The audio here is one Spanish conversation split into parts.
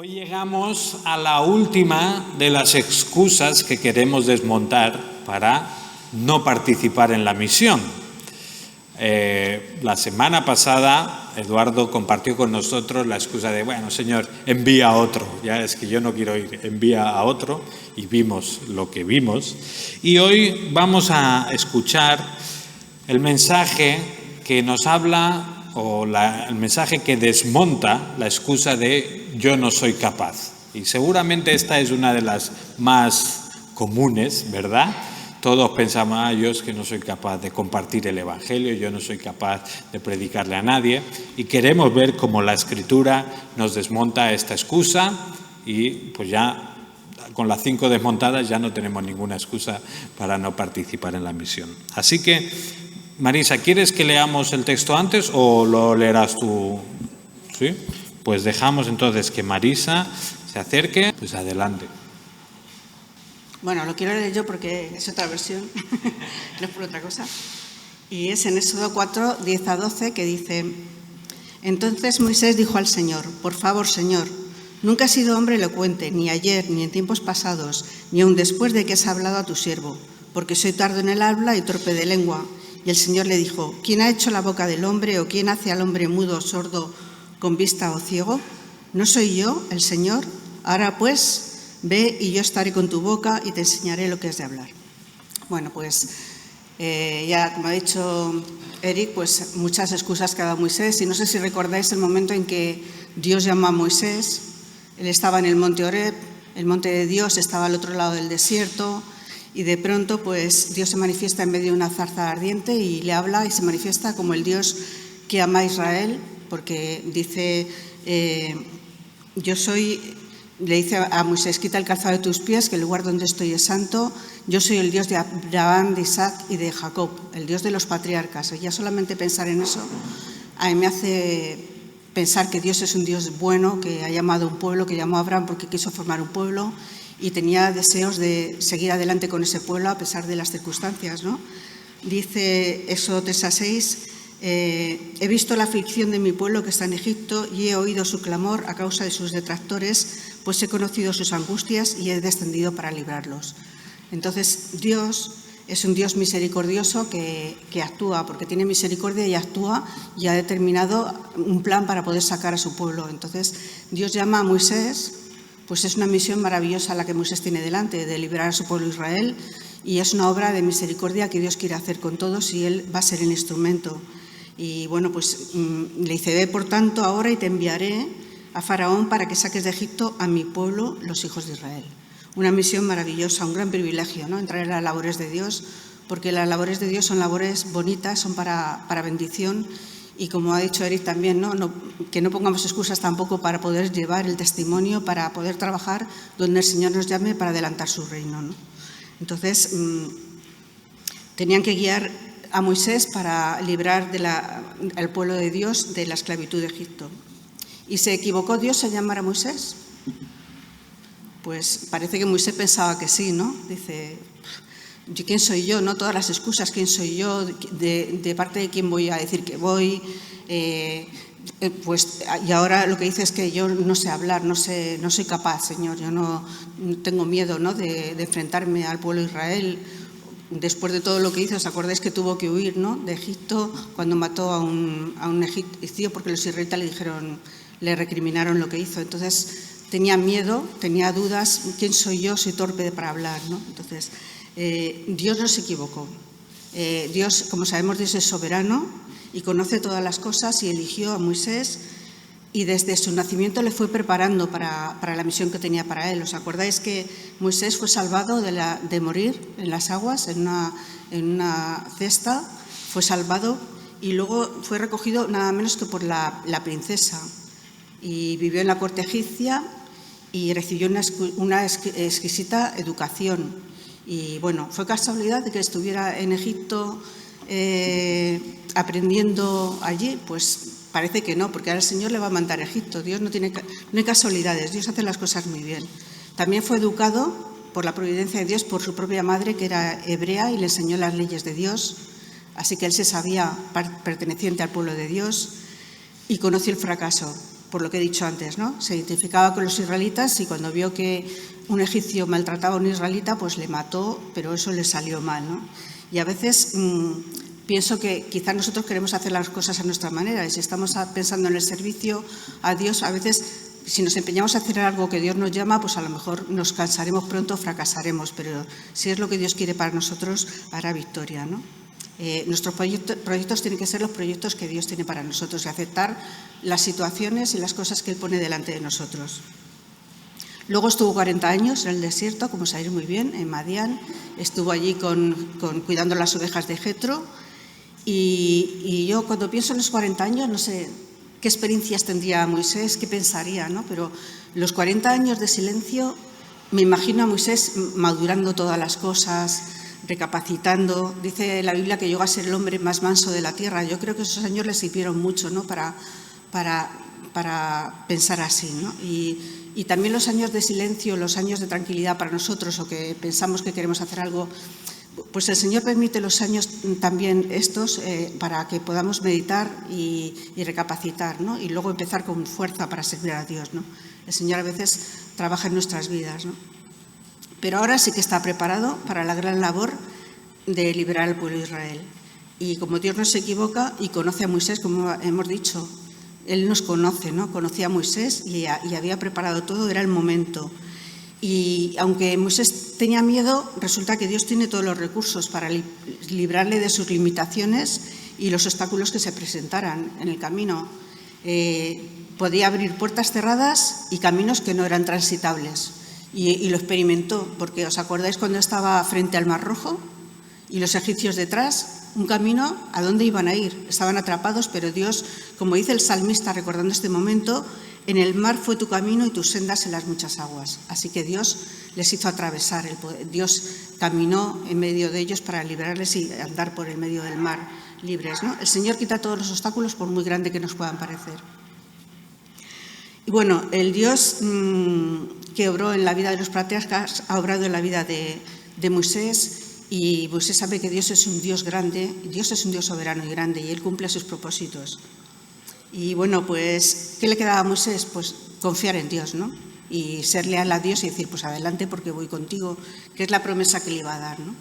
Hoy llegamos a la última de las excusas que queremos desmontar para no participar en la misión. La semana pasada Eduardo compartió con nosotros la excusa de, bueno, Señor, envía a otro. Ya es que yo no quiero ir, envía a otro, y vimos lo que vimos. Y hoy vamos a escuchar el mensaje que nos habla, el mensaje que desmonta la excusa de yo no soy capaz. Y seguramente esta es una de las más comunes, ¿verdad? Todos pensamos, yo es que no soy capaz de compartir el Evangelio, yo no soy capaz de predicarle a nadie. Y queremos ver cómo la Escritura nos desmonta esta excusa y pues ya con las 5 desmontadas ya no tenemos ninguna excusa para no participar en la misión. Así que, Marisa, ¿quieres que leamos el texto antes o lo leerás tú? ¿Sí? Pues dejamos entonces que Marisa se acerque. Pues adelante. Bueno, lo quiero leer yo porque es otra versión, no es por otra cosa. Y es en Éxodo 4, 10 a 12, que dice: Entonces Moisés dijo al Señor: Por favor, Señor, nunca has sido hombre elocuente, ni ayer, ni en tiempos pasados, ni aun después de que has hablado a tu siervo, porque soy tardo en el habla y torpe de lengua. Y el Señor le dijo: ¿Quién ha hecho la boca del hombre o quién hace al hombre mudo, sordo, con vista o ciego? ¿No soy yo, el Señor? Ahora pues, ve y yo estaré con tu boca y te enseñaré lo que has de hablar. Bueno, pues ya como ha dicho Eric, pues muchas excusas que ha dado Moisés. Y no sé si recordáis el momento en que Dios llamó a Moisés. Él estaba en el monte Horeb, el monte de Dios, estaba al otro lado del desierto. Y de pronto, pues Dios se manifiesta en medio de una zarza ardiente y le habla y se manifiesta como el Dios que ama a Israel, porque dice, yo soy... Le dice a Moisés: quita el calzado de tus pies, que el lugar donde estoy es santo. Yo soy el Dios de Abraham, de Isaac y de Jacob, el Dios de los patriarcas. Y ya solamente pensar en eso a mí me hace pensar que Dios es un Dios bueno, que ha llamado a un pueblo, que llamó a Abraham porque quiso formar un pueblo y tenía deseos de seguir adelante con ese pueblo a pesar de las circunstancias, ¿no? Dice Éxodo 3:6: he visto la aflicción de mi pueblo que está en Egipto y he oído su clamor a causa de sus detractores, pues he conocido sus angustias y he descendido para librarlos. Entonces Dios es un Dios misericordioso que actúa, porque tiene misericordia y actúa y ha determinado un plan para poder sacar a su pueblo. Entonces Dios llama a Moisés, pues es una misión maravillosa la que Moisés tiene delante, de liberar a su pueblo Israel, y es una obra de misericordia que Dios quiere hacer con todos y Él va a ser el instrumento. Y bueno, pues le dice: ve por tanto ahora y te enviaré a Faraón para que saques de Egipto a mi pueblo, los hijos de Israel. Una misión maravillosa, un gran privilegio, ¿no? Entrar en las labores de Dios, porque las labores de Dios son labores bonitas, son para bendición. Y como ha dicho Eric también, ¿no? Que no pongamos excusas tampoco para poder llevar el testimonio, para poder trabajar donde el Señor nos llame para adelantar su reino, ¿no? Entonces, tenían que guiar a Moisés para librar al pueblo de Dios de la esclavitud de Egipto. ¿Y se equivocó Dios en llamar a Moisés? Pues parece que Moisés pensaba que sí, ¿no? Dice: ¿quién soy yo? No todas las excusas, ¿quién soy yo? ¿De parte de quién voy a decir que voy? Pues, y ahora lo que dice es que yo no sé hablar, no soy capaz, Señor. Yo no tengo miedo, ¿no? de enfrentarme al pueblo de Israel. Después de todo lo que hizo, ¿os acordáis que tuvo que huir, ¿no? de Egipto cuando mató a un egipcio porque los israelitas le recriminaron lo que hizo? Entonces tenía miedo, tenía dudas: ¿quién soy yo? Soy torpe para hablar, ¿no? Entonces Dios no se equivocó. Dios, como sabemos, Dios es soberano y conoce todas las cosas, y eligió a Moisés y desde su nacimiento le fue preparando para la misión que tenía para él. ¿Os acordáis que Moisés fue salvado de morir en las aguas, en una cesta? Fue salvado y luego fue recogido nada menos que por la princesa, y vivió en la corte egipcia y recibió una exquisita educación. Y bueno, fue casualidad de que estuviera en Egipto aprendiendo allí. Pues parece que no, porque ahora el Señor le va a mandar a Egipto. Dios no hay casualidades, Dios hace las cosas muy bien. También fue educado por la providencia de Dios por su propia madre, que era hebrea, y le enseñó las leyes de Dios. Así que él se sabía perteneciente al pueblo de Dios y conoció el fracaso. por lo que he dicho antes, ¿no? Se identificaba con los israelitas y cuando vio que un egipcio maltrataba a un israelita, pues le mató, pero eso le salió mal, ¿no? Y a veces pienso que quizás nosotros queremos hacer las cosas a nuestra manera y si estamos pensando en el servicio a Dios, a veces si nos empeñamos a hacer algo que Dios nos llama, pues a lo mejor nos cansaremos pronto, fracasaremos, pero si es lo que Dios quiere para nosotros, hará victoria, ¿no? Nuestros proyectos tienen que ser los proyectos que Dios tiene para nosotros y aceptar las situaciones y las cosas que Él pone delante de nosotros. Luego estuvo 40 años en el desierto, como sabéis muy bien, en Madián. Estuvo allí cuidando las ovejas de Jetro. Y yo cuando pienso en los 40 años, no sé qué experiencias tendría Moisés, qué pensaría, ¿no? Pero los 40 años de silencio, me imagino a Moisés madurando todas las cosas, recapacitando. Dice la Biblia que llegó a ser el hombre más manso de la tierra. Yo creo que esos años le sirvieron mucho, ¿no? para pensar así, ¿no? Y también los años de silencio, los años de tranquilidad para nosotros o que pensamos que queremos hacer algo, pues el Señor permite los años también estos para que podamos meditar y recapacitar, ¿no? Y luego empezar con fuerza para servir a Dios, ¿no? El Señor a veces trabaja en nuestras vidas, ¿no? Pero ahora sí que está preparado para la gran labor de liberar al pueblo de Israel. Y como Dios no se equivoca y conoce a Moisés, como hemos dicho, Él nos conoce, ¿no? Conocía a Moisés y había preparado todo, era el momento. Y aunque Moisés tenía miedo, resulta que Dios tiene todos los recursos para librarle de sus limitaciones y los obstáculos que se presentaran en el camino. Podía abrir puertas cerradas y caminos que no eran transitables. Y lo experimentó, porque ¿os acordáis cuando estaba frente al Mar Rojo y los egipcios detrás? Un camino, ¿a dónde iban a ir? Estaban atrapados, pero Dios, como dice el salmista recordando este momento, en el mar fue tu camino y tus sendas en las muchas aguas. Así que Dios les hizo atravesar, Dios caminó en medio de ellos para librarles y andar por el medio del mar libres, ¿no? El Señor quita todos los obstáculos por muy grande que nos puedan parecer. Y bueno, el Dios que obró en la vida de los patriarcas ha obrado en la vida de Moisés. Y Moisés sabe que Dios es un Dios grande, Dios es un Dios soberano y grande y Él cumple sus propósitos. Y bueno, pues, ¿qué le quedaba a Moisés? Pues confiar en Dios, ¿no? Y ser leal a Dios y decir, pues adelante porque voy contigo, que es la promesa que le iba a dar, ¿no?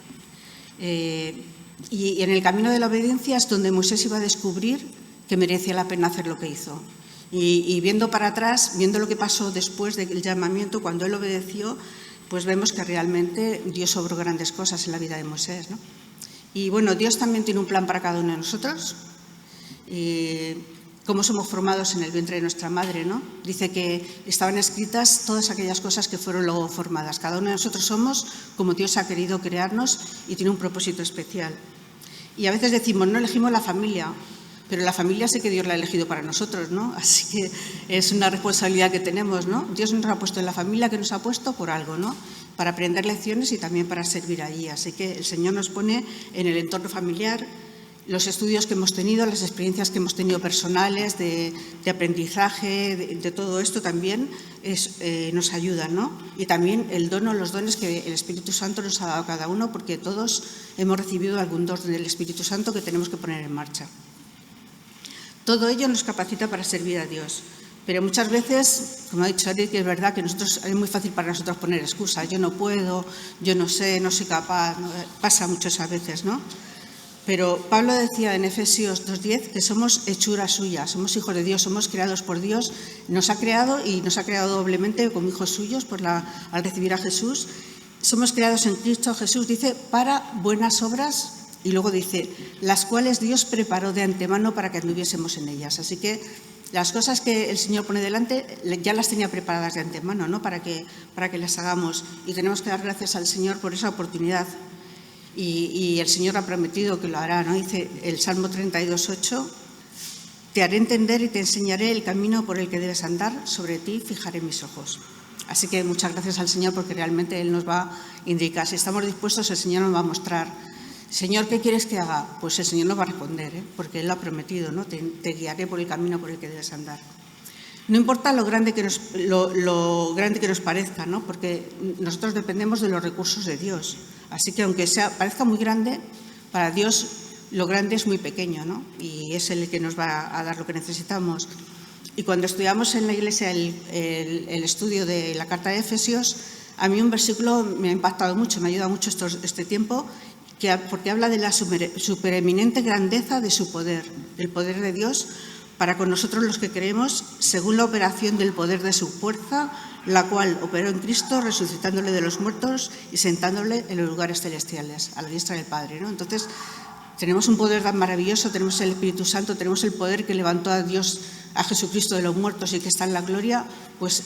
Y en el camino de la obediencia es donde Moisés iba a descubrir que merecía la pena hacer lo que hizo. Y viendo para atrás, viendo lo que pasó después del llamamiento, cuando él obedeció, pues vemos que realmente Dios obró grandes cosas en la vida de Moisés, ¿no? Y bueno, Dios también tiene un plan para cada uno de nosotros. Cómo somos formados en el vientre de nuestra madre, ¿no? Dice que estaban escritas todas aquellas cosas que fueron luego formadas. Cada uno de nosotros somos como Dios ha querido crearnos y tiene un propósito especial. Y a veces decimos, no elegimos la familia, pero la familia sé que Dios la ha elegido para nosotros, ¿no? Así que es una responsabilidad que tenemos, ¿no? Dios nos ha puesto en la familia que nos ha puesto por algo, ¿no? Para aprender lecciones y también para servir allí. Así que el Señor nos pone en el entorno familiar. Los estudios que hemos tenido, las experiencias que hemos tenido personales, de aprendizaje, de todo esto también nos ayudan, ¿no? Y también los dones que el Espíritu Santo nos ha dado a cada uno, porque todos hemos recibido algún don del Espíritu Santo que tenemos que poner en marcha. Todo ello nos capacita para servir a Dios. Pero muchas veces, como ha dicho Eric, es verdad que es muy fácil para nosotros poner excusas. Yo no puedo, yo no sé, no soy capaz. ¿No? Pasa muchas veces, ¿no? Pero Pablo decía en Efesios 2:10 que somos hechura suya, somos hijos de Dios, somos creados por Dios. Nos ha creado y nos ha creado doblemente como hijos suyos al recibir a Jesús. Somos creados en Cristo Jesús, dice, para buenas obras. Y luego dice, las cuales Dios preparó de antemano para que anduviésemos en ellas. Así que las cosas que el Señor pone delante ya las tenía preparadas de antemano, ¿no? Para que las hagamos. Y tenemos que dar gracias al Señor por esa oportunidad. Y el Señor ha prometido que lo hará, ¿no? Dice el Salmo 32:8, te haré entender y te enseñaré el camino por el que debes andar, sobre ti fijaré mis ojos. Así que muchas gracias al Señor porque realmente Él nos va a indicar. Si estamos dispuestos, el Señor nos va a mostrar. Señor, ¿qué quieres que haga? Pues el Señor nos va a responder, porque Él lo ha prometido, ¿no? Te guiaré por el camino por el que debes andar. No importa lo grande que nos parezca, ¿no? Porque nosotros dependemos de los recursos de Dios. Así que aunque parezca muy grande, para Dios lo grande es muy pequeño, ¿no? Y es Él el que nos va a dar lo que necesitamos. Y cuando estudiamos en la Iglesia el estudio de la Carta de Efesios, a mí un versículo me ha impactado mucho, me ha ayudado mucho este tiempo, porque habla de la supereminente grandeza de su poder, del poder de Dios, para con nosotros los que creemos, según la operación del poder de su fuerza, la cual operó en Cristo, resucitándole de los muertos y sentándole en los lugares celestiales, a la diestra del Padre, ¿no? Entonces, tenemos un poder tan maravilloso, tenemos el Espíritu Santo, tenemos el poder que levantó a Dios, a Jesucristo de los muertos y que está en la gloria, pues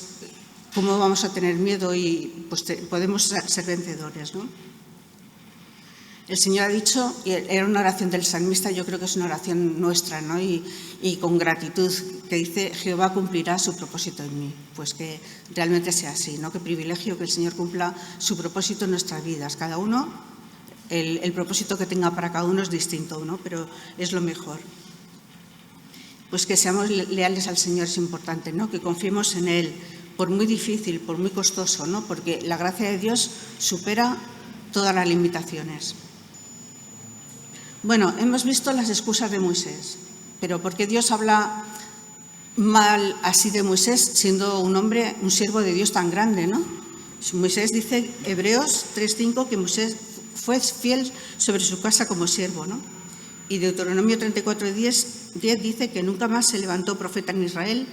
¿cómo vamos a tener miedo y pues podemos ser vencedores, ¿no? El Señor ha dicho, y era una oración del salmista, yo creo que es una oración nuestra, ¿no? Y con gratitud, que dice, Jehová cumplirá su propósito en mí. Pues que realmente sea así, ¿no? Qué privilegio que el Señor cumpla su propósito en nuestras vidas. Cada uno, el propósito que tenga para cada uno es distinto, ¿no? Pero es lo mejor. Pues que seamos leales al Señor es importante, ¿no? Que confiemos en Él, por muy difícil, por muy costoso, ¿no? Porque la gracia de Dios supera todas las limitaciones. Bueno, hemos visto las excusas de Moisés, pero ¿por qué Dios habla mal así de Moisés, siendo un hombre, un siervo de Dios tan grande, ¿no? Moisés dice, Hebreos 3:5, que Moisés fue fiel sobre su casa como siervo, ¿no? Y Deuteronomio 34:10 dice que nunca más se levantó profeta en Israel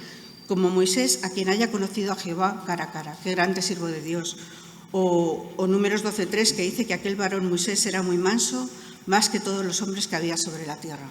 como Moisés, a quien haya conocido a Jehová cara a cara. Qué grande siervo de Dios. O Números 12:3, que dice que aquel varón Moisés era muy manso, más que todos los hombres que había sobre la tierra.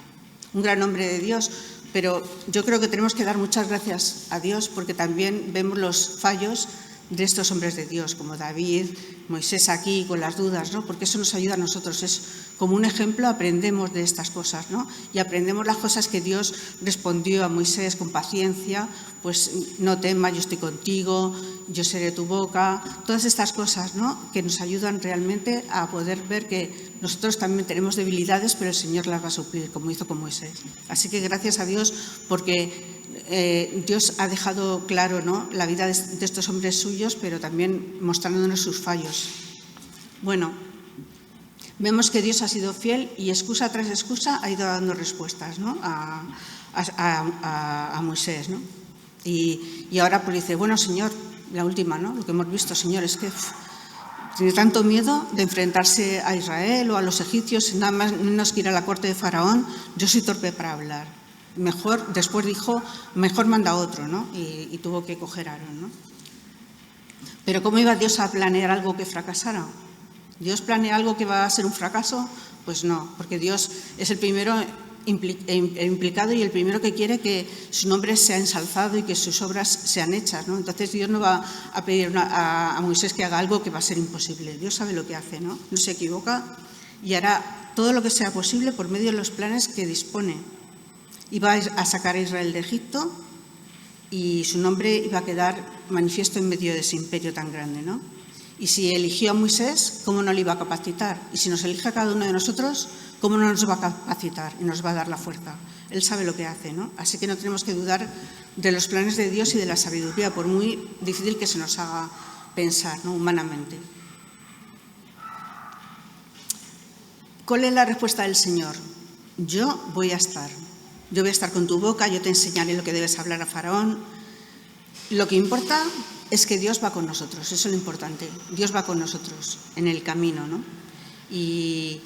Un gran hombre de Dios, pero yo creo que tenemos que dar muchas gracias a Dios porque también vemos los fallos de estos hombres de Dios, como David, Moisés aquí con las dudas, ¿no? Porque eso nos ayuda a nosotros, es como un ejemplo, aprendemos de estas cosas, ¿no? Y aprendemos las cosas que Dios respondió a Moisés con paciencia, pues no temas, yo estoy contigo, yo seré tu boca, todas estas cosas, ¿no? Que nos ayudan realmente a poder ver que nosotros también tenemos debilidades, pero el Señor las va a suplir, como hizo con Moisés. Así que gracias a Dios porque Dios ha dejado claro, ¿no?, la vida de estos hombres suyos, pero también mostrándonos sus fallos. Bueno, vemos que Dios ha sido fiel y excusa tras excusa ha ido dando respuestas, ¿no?, a Moisés, ¿no? Y ahora pues dice, bueno, Señor, la última, ¿no?, lo que hemos visto, Señor, es que tiene tanto miedo de enfrentarse a Israel o a los egipcios, nada más menos que ir a la corte de Faraón, yo soy torpe para hablar. Mejor, después dijo, mejor manda a otro, ¿no? Y tuvo que coger a Aarón, ¿no? Pero ¿cómo iba Dios a planear algo que fracasara? ¿Dios planea algo que va a ser un fracaso? Pues no, porque Dios es el primero implicado y el primero que quiere que su nombre sea ensalzado y que sus obras sean hechas, ¿no? Entonces Dios no va a pedir a Moisés que haga algo que va a ser imposible. Dios sabe lo que hace, ¿no? No se equivoca y hará todo lo que sea posible por medio de los planes que dispone. Iba a sacar a Israel de Egipto y su nombre iba a quedar manifiesto en medio de ese imperio tan grande, ¿no? Y si eligió a Moisés, ¿cómo no le iba a capacitar? Y si nos elige a cada uno de nosotros, ¿cómo no nos va a capacitar y nos va a dar la fuerza? Él sabe lo que hace, ¿no? Así que no tenemos que dudar de los planes de Dios y de la sabiduría, por muy difícil que se nos haga pensar, ¿no?, humanamente. ¿Cuál es la respuesta del Señor? Yo voy a estar. Yo voy a estar con tu boca, yo te enseñaré lo que debes hablar a Faraón. Lo que importa es que Dios va con nosotros, eso es lo importante. Dios va con nosotros en el camino, ¿no? Y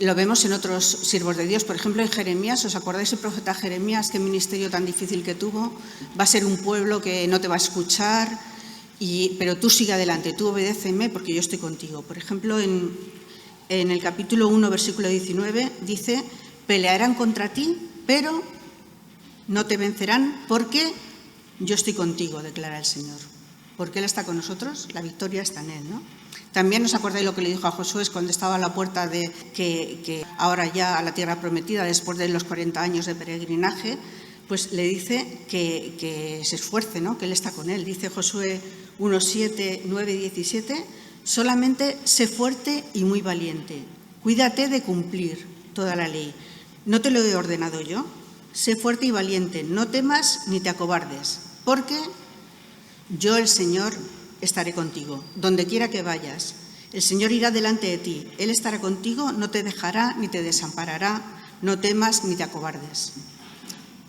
lo vemos en otros siervos de Dios. Por ejemplo, en Jeremías, ¿os acordáis el profeta Jeremías? Qué ministerio tan difícil que tuvo. Va a ser un pueblo que no te va a escuchar, pero tú sigue adelante, tú obedéceme porque yo estoy contigo. Por ejemplo, en el capítulo 1, versículo 19, dice, pelearán contra ti, pero no te vencerán porque yo estoy contigo, declara el Señor. Porque Él está con nosotros, la victoria está en Él, ¿no? También os acordáis lo que le dijo a Josué cuando estaba a la puerta de que ahora ya a la tierra prometida, después de los 40 años de peregrinaje, pues le dice que se esfuerce, ¿no?, que Él está con él. Dice Josué 1, 7, 9 y 17, solamente sé fuerte y muy valiente, cuídate de cumplir toda la ley. ¿No te lo he ordenado yo? Sé fuerte y valiente, no temas ni te acobardes, porque yo, el Señor, estaré contigo, donde quiera que vayas. El Señor irá delante de ti, Él estará contigo, no te dejará ni te desamparará, no temas ni te acobardes.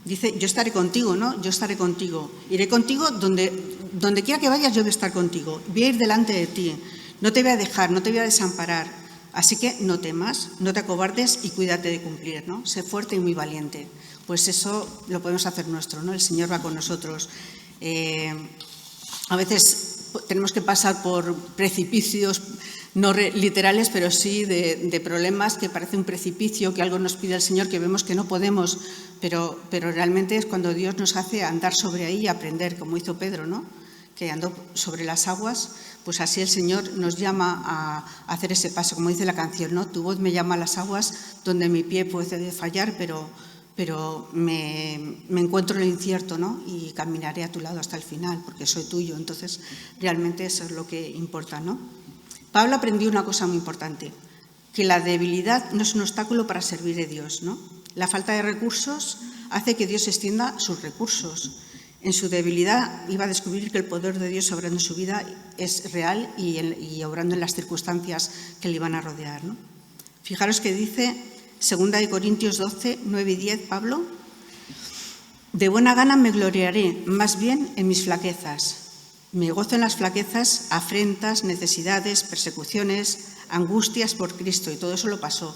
Dice, yo estaré contigo, ¿no? Yo estaré contigo. Iré contigo donde quiera que vayas, yo voy a estar contigo. Voy a ir delante de ti. No te voy a dejar, no te voy a desamparar. Así que no temas, no te acobardes y cuídate de cumplir, ¿no? Sé fuerte y muy valiente. Pues eso lo podemos hacer nuestro, ¿no? El Señor va con nosotros. A veces tenemos que pasar por precipicios, no literales, pero sí de problemas que parece un precipicio, que algo nos pide el Señor, que vemos que no podemos, pero realmente es cuando Dios nos hace andar sobre ahí y aprender, como hizo Pedro, ¿no? Que andó sobre las aguas, pues así el Señor nos llama a hacer ese paso, como dice la canción, ¿no? Tu voz me llama a las aguas donde mi pie puede fallar, pero me encuentro en lo incierto, ¿no? Y caminaré a tu lado hasta el final, porque soy tuyo. Entonces, realmente eso es lo que importa, ¿no? Pablo aprendió una cosa muy importante, que la debilidad no es un obstáculo para servir a Dios, ¿no? La falta de recursos hace que Dios extienda sus recursos. En su debilidad iba a descubrir que el poder de Dios obrando en su vida es real y obrando en las circunstancias que le iban a rodear, ¿no? Fijaros que dice 2 Corintios 12, 9 y 10, Pablo, de buena gana me gloriaré, más bien en mis flaquezas. Me gozo en las flaquezas, afrentas, necesidades, persecuciones, angustias por Cristo, y todo eso lo pasó.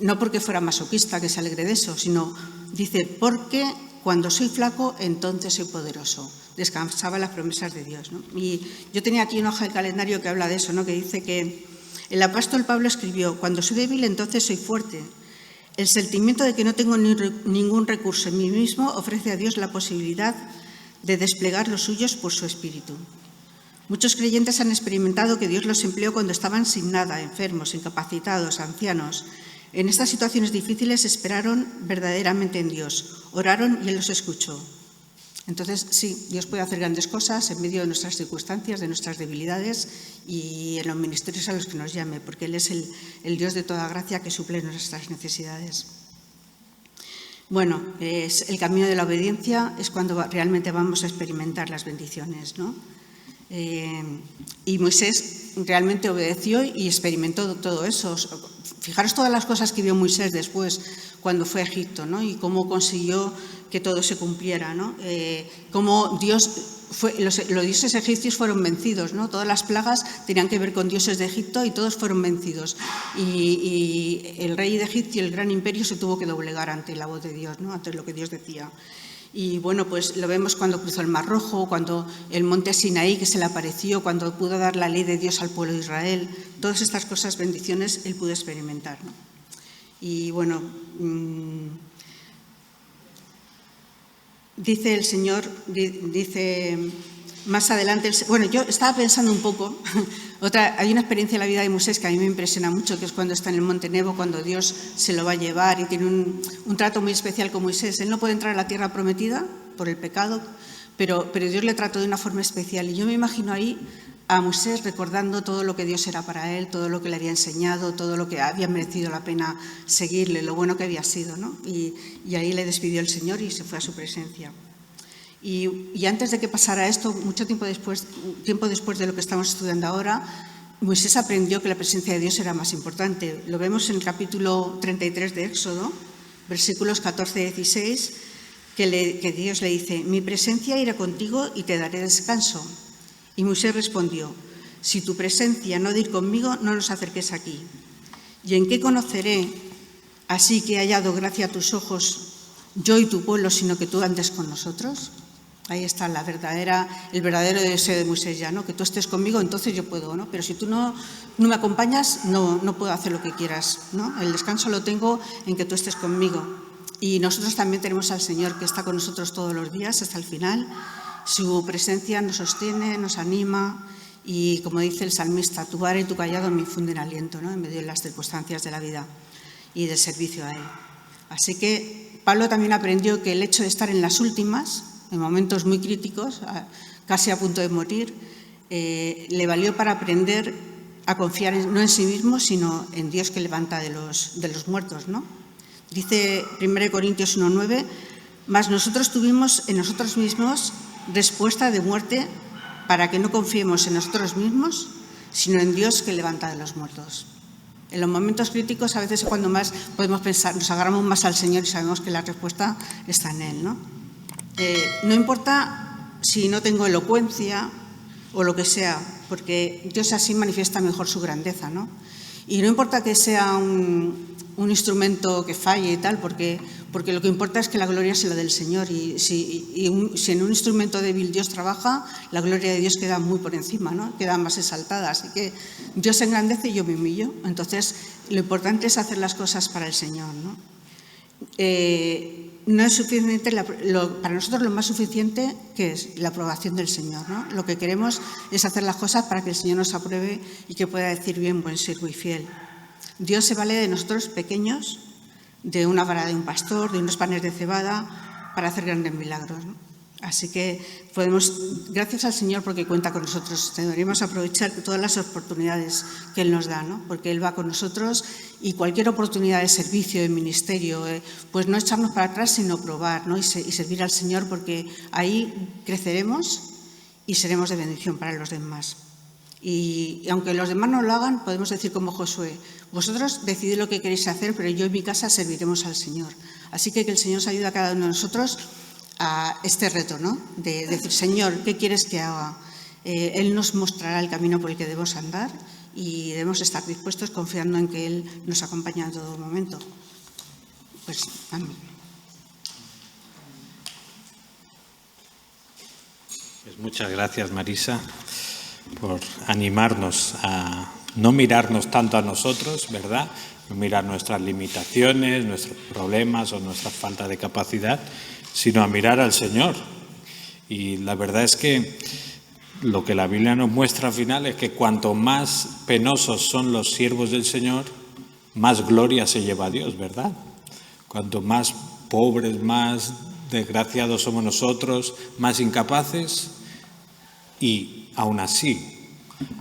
No porque fuera masoquista, que se alegre de eso, sino, dice, porque cuando soy flaco, entonces soy poderoso. Descansaba en las promesas de Dios, ¿no? Y yo tenía aquí una hoja de calendario que habla de eso, ¿no? Que dice que el apóstol Pablo escribió, cuando soy débil, entonces soy fuerte. El sentimiento de que no tengo ningún recurso en mí mismo ofrece a Dios la posibilidad de desplegar los suyos por su espíritu. Muchos creyentes han experimentado que Dios los empleó cuando estaban sin nada, enfermos, incapacitados, ancianos. En estas situaciones difíciles esperaron verdaderamente en Dios, oraron y Él los escuchó. Entonces, sí, Dios puede hacer grandes cosas en medio de nuestras circunstancias, de nuestras debilidades y en los ministerios a los que nos llame, porque Él es el Dios de toda gracia que suple nuestras necesidades. Bueno, es el camino de la obediencia es cuando realmente vamos a experimentar las bendiciones, ¿no? Y Moisés realmente obedeció y experimentó todo eso. Fijaros todas las cosas que vio Moisés después cuando fue a Egipto, ¿no? Y cómo consiguió que todo se cumpliera, ¿no? Cómo los dioses egipcios fueron vencidos, ¿no? Todas las plagas tenían que ver con dioses de Egipto y todos fueron vencidos. Y el rey de Egipto y el gran imperio se tuvo que doblegar ante la voz de Dios, ¿no? Ante lo que Dios decía. Y bueno, pues lo vemos cuando cruzó el Mar Rojo, cuando el monte Sinaí que se le apareció, cuando pudo dar la ley de Dios al pueblo de Israel. Todas estas cosas, bendiciones, él pudo experimentar, ¿no? Y bueno, dice el Señor, dice más adelante, bueno, yo estaba pensando un poco, hay una experiencia en la vida de Moisés que a mí me impresiona mucho, que es cuando está en el Monte Nebo, cuando Dios se lo va a llevar y tiene un trato muy especial con Moisés. Él no puede entrar a la tierra prometida por el pecado, pero Dios le trató de una forma especial. Y yo me imagino ahí a Moisés recordando todo lo que Dios era para él, todo lo que le había enseñado, todo lo que había merecido la pena seguirle, lo bueno que había sido, ¿no? Y ahí le despidió el Señor y se fue a su presencia. Y antes de que pasara esto, mucho tiempo después de lo que estamos estudiando ahora, Moisés aprendió que la presencia de Dios era más importante. Lo vemos en el capítulo 33 de Éxodo, versículos 14 y 16, que Dios le dice, mi presencia irá contigo y te daré descanso. Y Moisés respondió, si tu presencia no ha de ir conmigo, no nos acerques aquí. ¿Y en qué conoceré, así que he hallado gracia a tus ojos, yo y tu pueblo, sino que tú andes con nosotros? Ahí está el verdadero deseo de Moisés ya, ¿no? Que tú estés conmigo, entonces yo puedo, ¿no? Pero si tú no me acompañas, no puedo hacer lo que quieras, ¿no? El descanso lo tengo en que tú estés conmigo. Y nosotros también tenemos al Señor que está con nosotros todos los días hasta el final. Su presencia nos sostiene, nos anima y, como dice el salmista, tu vara y tu callado me infunden aliento, ¿no? En medio de las circunstancias de la vida y del servicio a Él. Así que Pablo también aprendió que el hecho de estar en las últimas, en momentos muy críticos, casi a punto de morir, le valió para aprender a confiar no en sí mismo, sino en Dios que levanta de los muertos, ¿no? Dice 1 Corintios 1:9, mas nosotros tuvimos en nosotros mismos respuesta de muerte para que no confiemos en nosotros mismos, sino en Dios que levanta de los muertos. En los momentos críticos a veces es cuando más podemos pensar, nos agarramos más al Señor y sabemos que la respuesta está en Él, ¿no? No importa si no tengo elocuencia o lo que sea, porque Dios así manifiesta mejor su grandeza, ¿no? Y no importa que sea un instrumento que falle y tal, porque lo que importa es que la gloria sea la del Señor. Y si en un instrumento débil Dios trabaja, la gloria de Dios queda muy por encima, ¿no? Queda más exaltada. Así que Dios se engrandece y yo me humillo. Entonces, lo importante es hacer las cosas para el Señor, ¿no? No es suficiente, para nosotros lo más suficiente que es la aprobación del Señor, ¿no? Lo que queremos es hacer las cosas para que el Señor nos apruebe y que pueda decir bien, buen siervo y fiel. Dios se vale de nosotros pequeños, de una vara de un pastor, de unos panes de cebada, para hacer grandes milagros, ¿no? Así que gracias al Señor porque cuenta con nosotros, deberíamos aprovechar todas las oportunidades que Él nos da, ¿no? Porque Él va con nosotros y cualquier oportunidad de servicio, de ministerio, pues no echarnos para atrás, sino probar, ¿no? Y servir al Señor, porque ahí creceremos y seremos de bendición para los demás. Y aunque los demás no lo hagan, podemos decir como Josué, vosotros decidid lo que queréis hacer, pero yo y mi casa serviremos al Señor. Así que el Señor nos ayude a cada uno de nosotros a este reto, ¿no? De decir, Señor, ¿qué quieres que haga? Él nos mostrará el camino por el que debemos andar y debemos estar dispuestos confiando en que Él nos acompaña en todo momento. Pues, amén. Pues muchas gracias, Marisa, por animarnos a no mirarnos tanto a nosotros, ¿verdad? No mirar nuestras limitaciones, nuestros problemas o nuestra falta de capacidad, sino a mirar al Señor. Y la verdad es que lo que la Biblia nos muestra al final es que cuanto más penosos son los siervos del Señor, más gloria se lleva a Dios, ¿verdad? Cuanto más pobres, más desgraciados somos nosotros, más incapaces, y aún así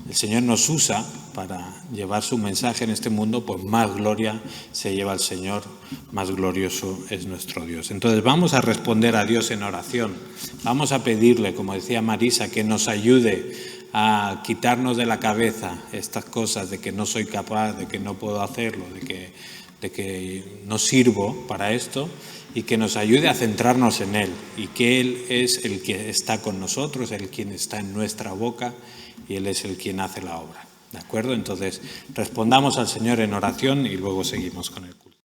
el Señor nos usa para llevar su mensaje en este mundo, pues más gloria se lleva al Señor, más glorioso es nuestro Dios. Entonces vamos a responder a Dios en oración, vamos a pedirle, como decía Marisa, que nos ayude a quitarnos de la cabeza estas cosas de que no soy capaz, de que no puedo hacerlo, de que no sirvo para esto, y que nos ayude a centrarnos en Él, y que Él es el que está con nosotros, el quien está en nuestra boca, y Él es el quien hace la obra. ¿De acuerdo? Entonces, respondamos al Señor en oración y luego seguimos con el